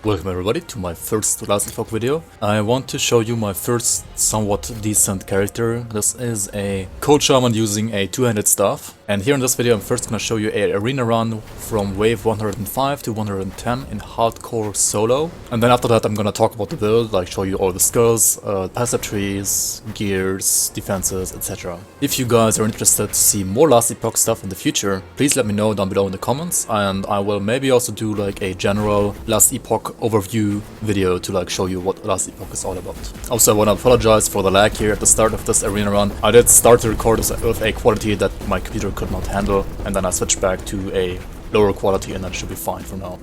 Welcome everybody to my first Last Epoch video. I want to show you my first somewhat decent character. This is a cold shaman using a two-handed staff. And here in this video I'm first gonna show you a arena run from wave 105 to 110 in hardcore solo. And then after that I'm gonna talk about the build, like show you all the skills, passive trees, gears, defenses, etc. If you guys are interested to see more Last Epoch stuff in the future, please let me know down below in the comments, and I will maybe also do like a general Last Epoch overview video to like show you what Last Epoch is all about. Also I want to apologize for the lag here at the start of this arena run. I did start to record with a quality that my computer could not handle, and then I switched back to a lower quality, and that should be fine for now.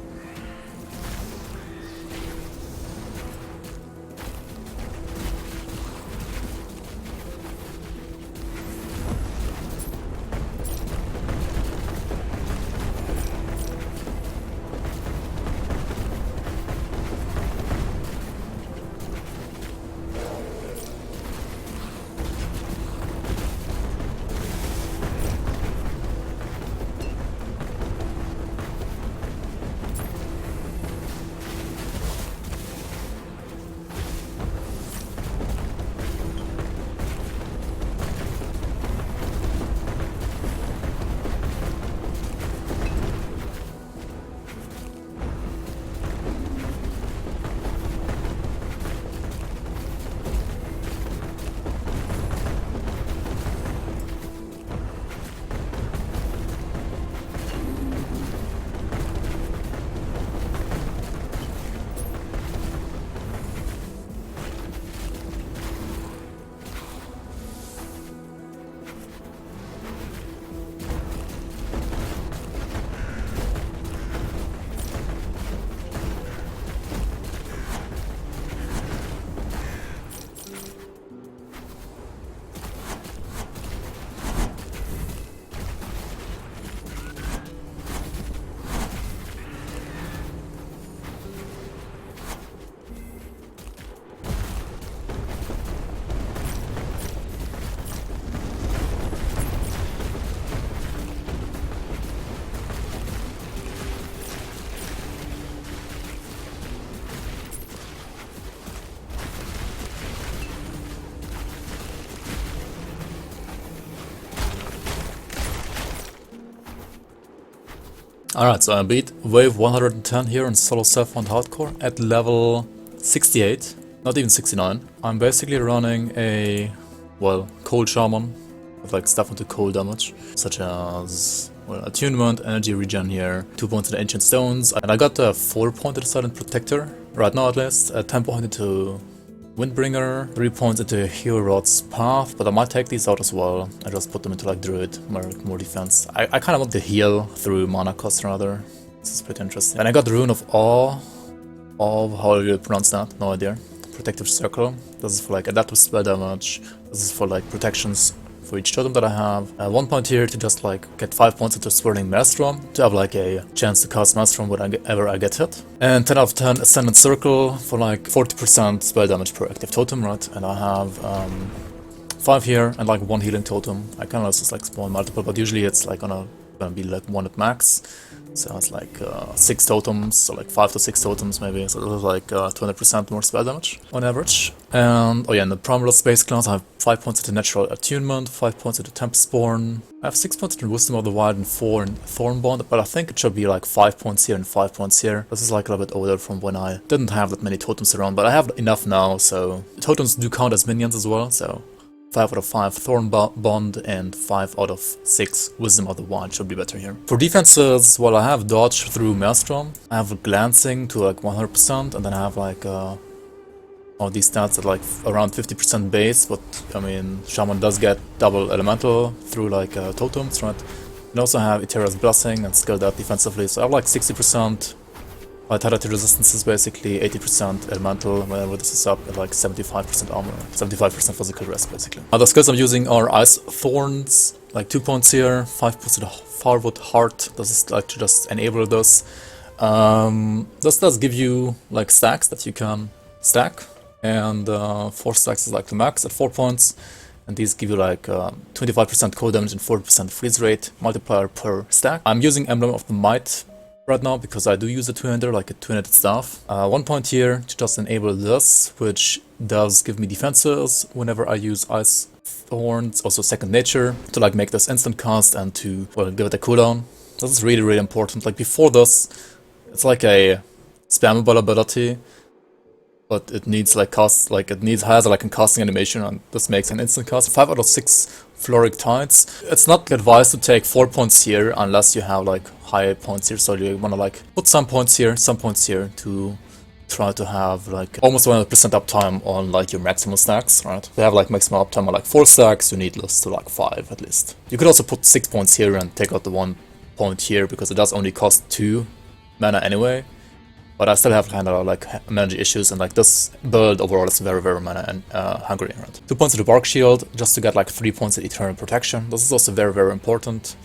Alright, so I beat wave 110 here in solo self on hardcore at level 68, not even 69. I'm basically running a, well, cold shaman with like stuff into cold damage, such as, well, attunement, energy regen here, 2 points into ancient stones, and I got a 4 point into silent protector, right now at least, a 10 point into Windbringer, 3 points into Hero Rod's Path, but I might take these out as well. I just put them into like Druid, more defense. I kind of want to heal through mana cost rather. This is pretty interesting. And I got the Rune of Awe. How do you pronounce that? No idea. Protective Circle. This is for like adaptive spell damage. This is for like protections for each totem that I have. 1 point here to just like get 5 points into Swirling Maelstrom, to have like a chance to cast Maelstrom whenever I get hit. And 10 out of 10 Ascendant Circle for like 40% spell damage per active totem, right? And I have 5 here and like 1 healing totem. I can also just like spawn multiple, but usually it's like gonna be like 1 at max. So it's like 6 totems, so like 5 to 6 totems maybe, so this is like 20% more spell damage on average. And oh yeah, in the Primalist base class I have 5 points into Natural Attunement, 5 points into Tempestborn, I have 6 points into Wisdom of the Wild and 4 in Thornbond, but I think it should be like 5 points here and 5 points here. This is like a little bit older from when I didn't have that many totems around, but I have enough now, so totems do count as minions as well, so 5 out of 5 Thornbond and 5 out of 6 Wisdom of the Wild should be better here. For defenses, well, I have Dodge through Maelstrom, I have Glancing to like 100%, and then I have like all these stats at like around 50% base, but I mean, Shaman does get double elemental through like totems, right? And also have Eterra's Blessing and skill that defensively, so I have like 60% vitality resistance is basically 80% elemental, whenever this is up at like 75% armor, 75% physical rest basically. Other skills I'm using are Ice Thorns, like 2 points here, 5 points to the Farwood Heart. This is like to just enable this. This does give you like stacks that you can stack, and 4 stacks is like the max at 4 points. And these give you like 25% cold damage and 40% freeze rate multiplier per stack. I'm using Emblem of the Might right now because I do use a two-hander, like a two-handed staff. 1 point here to just enable this, which does give me defenses whenever I use Ice Thorns, also second nature, to like make this instant cast and to, well, give it a cooldown. This is really, really important. Like before this, it's like a spammable ability, but it needs like cast, like it has like a casting animation, and this makes an instant cast. 5 out of 6 Floric Tides. It's not advised to take 4 points here unless you have like high points here, so you wanna like put some points here to try to have like almost 100% uptime on like your maximum stacks, right? To have like maximum uptime on like 4 stacks, you need less to like 5 at least. You could also put 6 points here and take out the 1 point here because it does only cost 2 mana anyway. But I still have kind of like mana issues, and like this build overall is very, very mana and hungry, right? 2 points to the Bark Shield just to get like 3 points of Eternal Protection. This is also very, very important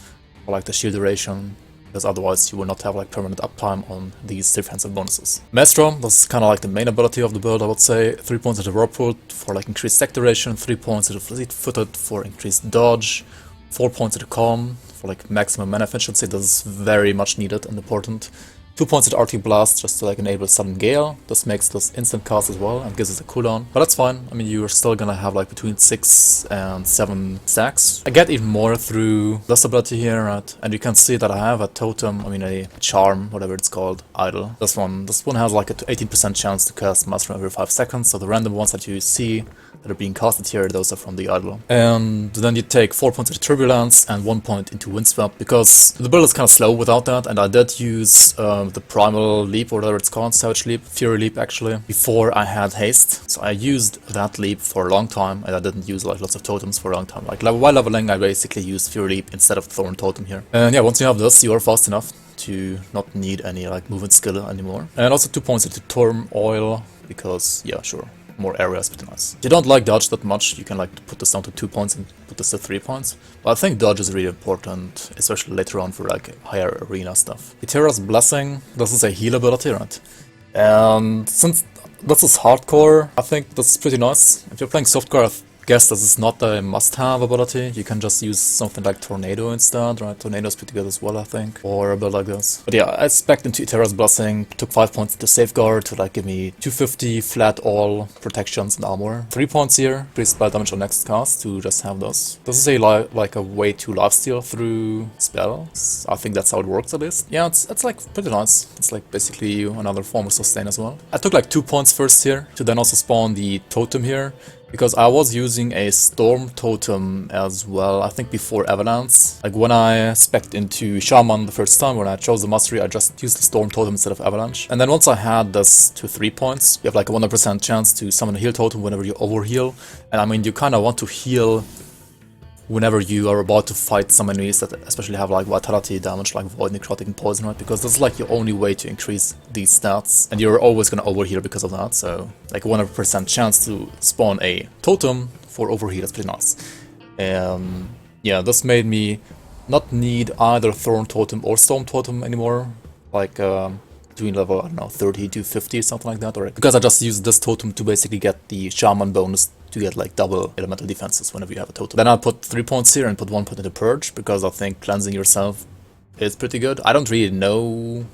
for like the shield duration, because otherwise you will not have like permanent uptime on these defensive bonuses. Maelstrom, this is kind of like the main ability of the build, I would say. 3 points to the Whirlpool for like increased stack duration, 3 points to the Fleet-footed for increased dodge, 4 points to the Calm for like maximum mana efficiency. This is very much needed and important. 2 points at Arctic Blast just to like enable Sudden Gale. This makes this instant cast as well and gives it a cooldown. But that's fine. I mean, you're still gonna have like between 6 and 7 stacks. I get even more through this ability here, right? And you can see that I have a totem, I mean a charm, whatever it's called, idle. This one has like a 18% chance to cast Master every 5 seconds. So the random ones that you see that are being casted here, those are from the idle. And then you take 4 points of Turbulence and 1 point into Windswept, because the build is kind of slow without that, and I did use the Primal Leap, or whatever it's called, Savage Leap, Fury Leap actually, before I had Haste. So I used that leap for a long time, and I didn't use like lots of totems for a long time. Like while leveling, I basically used Fury Leap instead of Thorn Totem here. And yeah, once you have this, you are fast enough to not need any like movement skill anymore. And also 2 points into Turmoil, because yeah, sure, more area is pretty nice. If you don't like dodge that much, you can like put this down to 2 points and put this to 3 points. But I think dodge is really important, especially later on for like higher arena stuff. Eterra's Blessing, this is a heal ability, right? And since this is hardcore, I think that's pretty nice. If you're playing softcore, I guess this is not a must-have ability. You can just use something like Tornado instead, right? Tornado is pretty good as well, I think, or a build like this. But yeah, I spec'd into Eterra's Blessing, took 5 points to Safeguard to like give me 250 flat all protections and armor. 3 points here, increased spell damage on next cast to just have this. This is a like a way to lifesteal through spells. I think that's how it works at least. Yeah, it's like pretty nice. It's like basically another form of sustain as well. I took like 2 points first here to then also spawn the totem here, because I was using a Storm Totem as well, I think before Avalanche. Like when I spec'd into Shaman the first time, when I chose the Mastery, I just used the Storm Totem instead of Avalanche. And then once I had this to 3 points, you have like a 100% chance to summon a heal totem whenever you overheal. And I mean, you kind of want to heal whenever you are about to fight some enemies that especially have like vitality damage, like Void, Necrotic, and Poison, right? Because this is like your only way to increase these stats, and you're always gonna overheal because of that. So like 100% chance to spawn a totem for overheal is pretty nice. Yeah, this made me not need either Thorn Totem or Storm Totem anymore, like between level, I don't know, 30 to 50, something like that, or because I just used this totem to basically get the Shaman bonus to get like double elemental defenses whenever you have a totem. Then I put 3 points here and put 1 point into Purge, because I think cleansing yourself is pretty good. I don't really know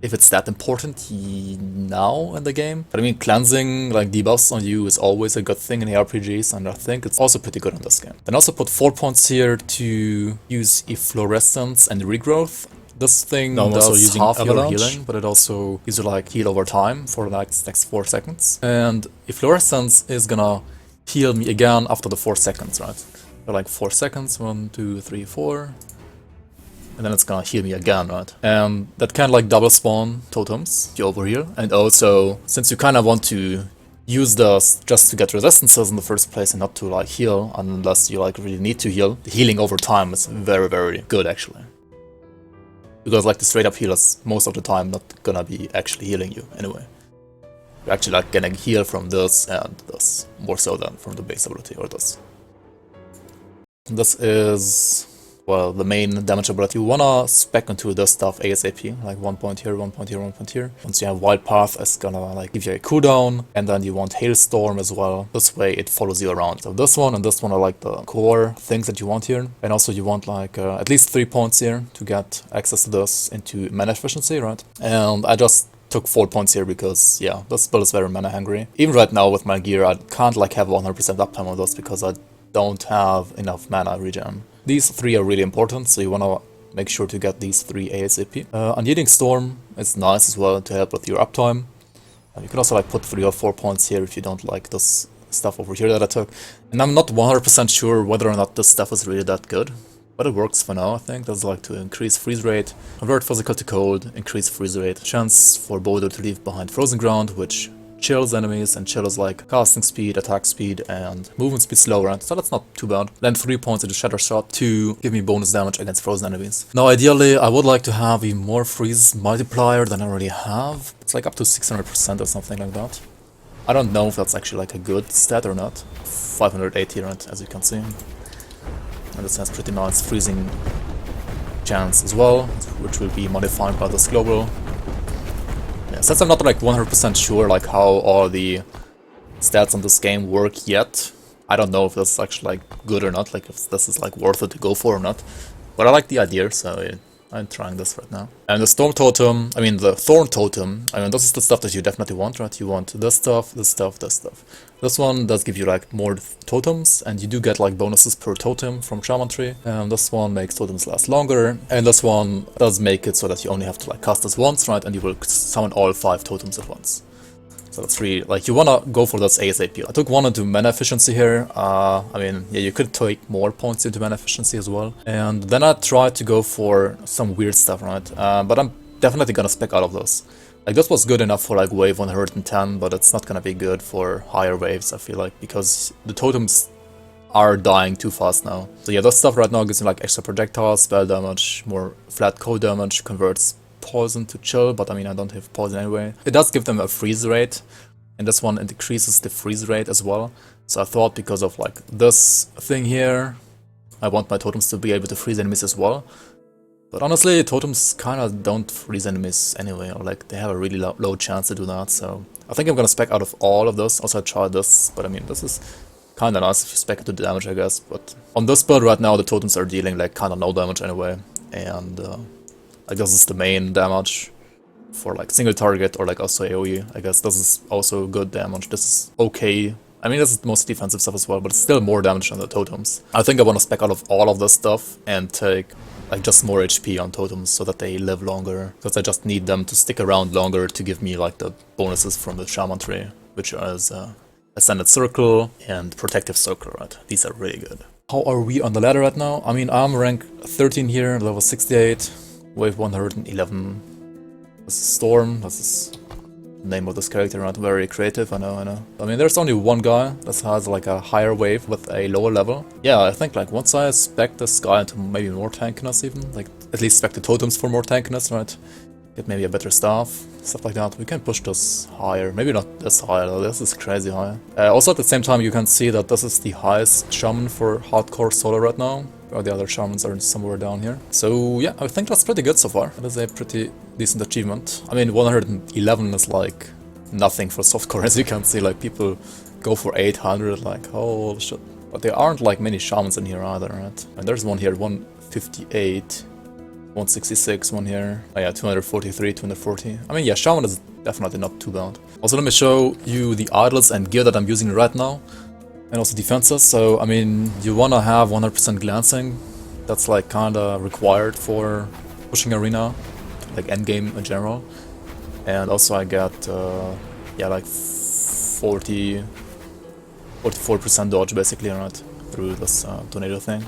if it's that important now in the game, but I mean, cleansing like debuffs on you is always a good thing in RPGs, and I think it's also pretty good in this game. Then also put 4 points here to use Efflorescence and Regrowth. This thing does half your healing, but it also gives you like heal over time for like next 4 seconds. And Efflorescence is gonna heal me again after the 4 seconds, right? So like 4 seconds, 1, 2, 3, 4. And then it's gonna heal me again, right? And that can like double spawn totems if you overheal. And also, since you kind of want to use this just to get resistances in the first place and not to like heal unless you like really need to heal, the healing over time is very, very good actually. Because like the straight up heal is most of the time not gonna be actually healing you anyway. You're actually like getting heal from this and this, more so than from the base ability or this. And this is, well, the main damage ability. You wanna spec into this stuff ASAP, like 1 point here, 1 point here, 1 point here. Once you have Wild Path, it's gonna like give you a cooldown, and then you want Hailstorm as well. This way it follows you around. So this one and this one are like the core things that you want here. And also you want like at least 3 points here to get access to this into mana efficiency, right? And I just took 4 points here because, yeah, this build is very mana hungry. Even right now with my gear, I can't like have 100% uptime on this because I don't have enough mana regen. These 3 are really important, so you wanna make sure to get these 3 ASAP. Unhealing Storm is nice as well to help with your uptime. You can also like put 3 or 4 points here if you don't like this stuff over here that I took. And I'm not 100% sure whether or not this stuff is really that good. But it works for now, I think. That's like to increase freeze rate, convert physical to cold, increase freeze rate, chance for Boulder to leave behind frozen ground, which chills enemies, and chills like casting speed, attack speed, and movement speed slower, so that's not too bad. Then 3 points into Shatter Shot to give me bonus damage against frozen enemies. Now ideally, I would like to have a more freeze multiplier than I already have. It's like up to 600% or something like that. I don't know if that's actually like a good stat or not. 580, right, as you can see. And this has pretty nice freezing chance as well, which will be modified by this global. Yeah, since I'm not like 100% sure like how all the stats on this game work yet, I don't know if this is actually like good or not, like if this is like worth it to go for or not. But I like the idea, so yeah, I'm trying this right now. And the Storm Totem, I mean the Thorn Totem, I mean this is the stuff that you definitely want, right? You want this stuff, this stuff, this stuff. This one does give you like more totems, and you do get like bonuses per totem from Shaman tree. And this one makes totems last longer, and this one does make it so that you only have to like cast this once, right? And you will summon all 5 totems at once. So that's really, like, you wanna go for this ASAP. I took 1 into mana efficiency here. I mean, yeah, you could take more points into mana efficiency as well. And then I tried to go for some weird stuff, right? But I'm definitely gonna spec out of those. Like, this was good enough for like wave 110, but it's not gonna be good for higher waves, I feel like, because the totems are dying too fast now. So yeah, this stuff right now gives you like extra projectiles, spell damage, more flat cold damage, converts poison to chill, but I mean I don't have poison anyway. It does give them a freeze rate, and this one increases the freeze rate as well. So I thought because of like this thing here, I want my totems to be able to freeze enemies as well. But honestly, totems kinda don't freeze enemies anyway, or like they have a really low chance to do that, so I think I'm gonna spec out of all of this. Also I tried this, but I mean this is kinda nice if you spec into the damage, I guess. But on this build right now the totems are dealing like kinda no damage anyway, and I guess it's the main damage for like single target or like also AoE. I guess this is also good damage. This is okay. I mean, this is mostly defensive stuff as well, but it's still more damage than the totems. I think I want to spec out of all of this stuff and take like just more HP on totems so that they live longer, because I just need them to stick around longer to give me like the bonuses from the Shaman tree, which is Ascended Circle and Protective Circle, right? These are really good. How are we on the ladder right now? I mean, I'm rank 13 here, level 68, wave 111. This is Storm, this is the name of this character, right? Very creative, I know. I mean, there's only one guy that has like a higher wave with a lower level. Yeah, I think like once I spec this guy into maybe more tankiness even, like at least spec the totems for more tankiness, right? Get maybe a better staff, stuff like that. We can push this higher, maybe not this high though, this is crazy high. Also at the same time you can see that this is the highest Shaman for hardcore solo right now. Or the other Shamans are somewhere down here. So yeah, I think that's pretty good so far. That is a pretty decent achievement. I mean, 111 is like nothing for softcore, as you can see. Like people go for 800, like holy shit. But there aren't like many Shamans in here either, right? And there's one here, 158, 166, one here. Oh yeah, 243, 240. I mean, yeah, Shaman is definitely not too bad. Also, let me show you the idols and gear that I'm using right now. And also defenses, so I mean, you wanna have 100% glancing. That's like kinda required for pushing arena, like endgame in general. And also I got, yeah, like 44% dodge basically, right, through this tornado thing.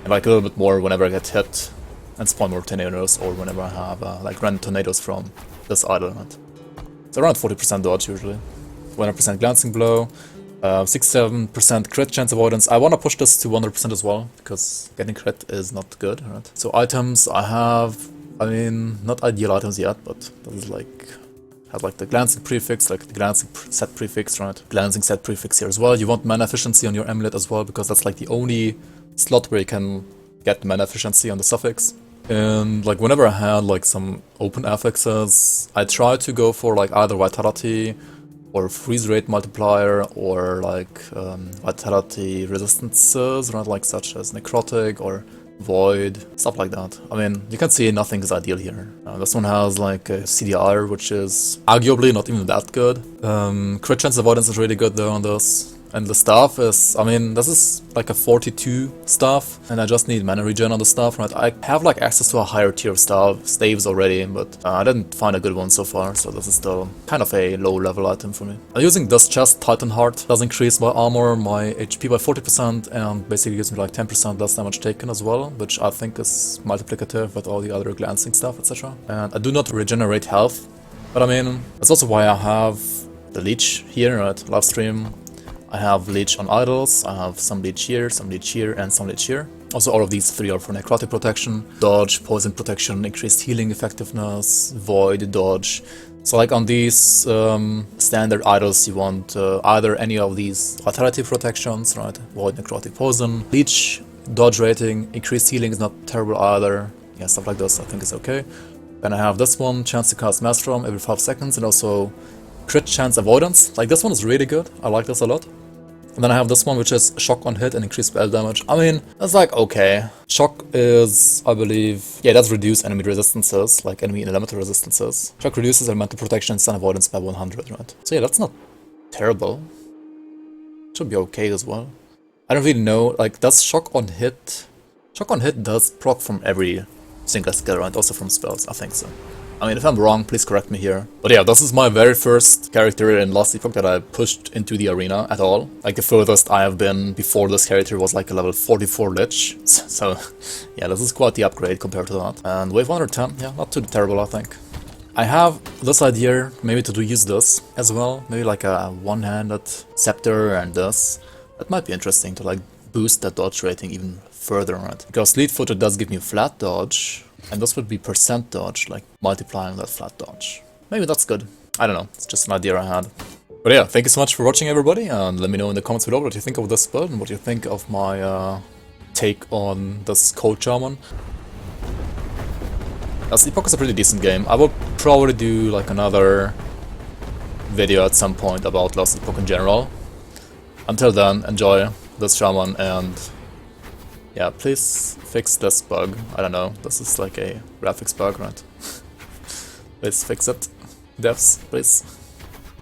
And like a little bit more whenever I get hit and spawn more tornadoes, or whenever I have like random tornadoes from this idol, right. So around 40% dodge usually. 100% glancing blow. 67% crit chance avoidance. I want to push this to 100% as well, because getting crit is not good, right? So items I have, I mean, not ideal items yet, but this is like, have like the glancing prefix, like the glancing set prefix, right? Glancing set prefix here as well. You want mana efficiency on your amulet as well, because that's like the only slot where you can get mana efficiency on the suffix. And like whenever I had like some open affixes, I tried to go for like either vitality or freeze rate multiplier or like vitality resistances, right? Like such as necrotic or void, stuff like that. I mean, you can see nothing is ideal here. This one has like a CDR, which is arguably not even that good. Crit chance avoidance is really good though on this. And the staff is, I mean, this is like a 42 staff, and I just need mana regen on the staff, right? I have like access to a higher tier of staves already, but I didn't find a good one so far, so this is still kind of a low level item for me. I'm using this chest, Titan Heart, does increase my armor, my HP by 40%, and basically gives me like 10% less damage taken as well, which I think is multiplicative with all the other glancing stuff, etc. And I do not regenerate health, but I mean, that's also why I have the leech here at live stream. I have leech on idols, I have some leech here, some leech here, and some leech here. Also all of these three are for necrotic protection, dodge, poison protection, increased healing effectiveness, void, dodge. So like on these standard idols you want either any of these vitality protections, right? Void, necrotic, poison, leech, dodge rating, increased healing is not terrible either. Yeah, stuff like this I think is okay. Then I have this one, chance to cast Maelstrom every 5 seconds, and also crit chance avoidance. Like this one is really good, I like this a lot. And then I have this one, which is shock on hit and increased spell damage. I mean, that's like okay. Shock is, I believe, yeah, it does reduce enemy resistances, like enemy elemental resistances. Shock reduces elemental protection and stun avoidance by 100, right? So yeah, that's not terrible. Should be okay as well. I don't really know, like, does shock on hit? Shock on hit does proc from every single skill, right? Also from spells, I think so. I mean, if I'm wrong, please correct me here. But yeah, this is my very first character in Last Epoch that I pushed into the arena at all. Like, the furthest I have been before this character was like a level 44 Lich. So, yeah, this is quite the upgrade compared to that. And wave 110, yeah, not too terrible, I think. I have this idea, maybe to use this as well. Maybe like a one-handed scepter and this. That might be interesting to like boost that dodge rating even further, right? Because Fleet-footed does give me flat dodge. And this would be percent dodge, like multiplying that flat dodge. Maybe that's good. I don't know, it's just an idea I had. But yeah, thank you so much for watching everybody, and let me know in the comments below what you think of this build and what you think of my take on this Cold Shaman. Last Epoch is a pretty decent game. I will probably do like another video at some point about Last Epoch in general. Until then, enjoy this Shaman, and yeah, please fix this bug. I don't know, this is like a graphics bug, right? Please fix it. Devs, please.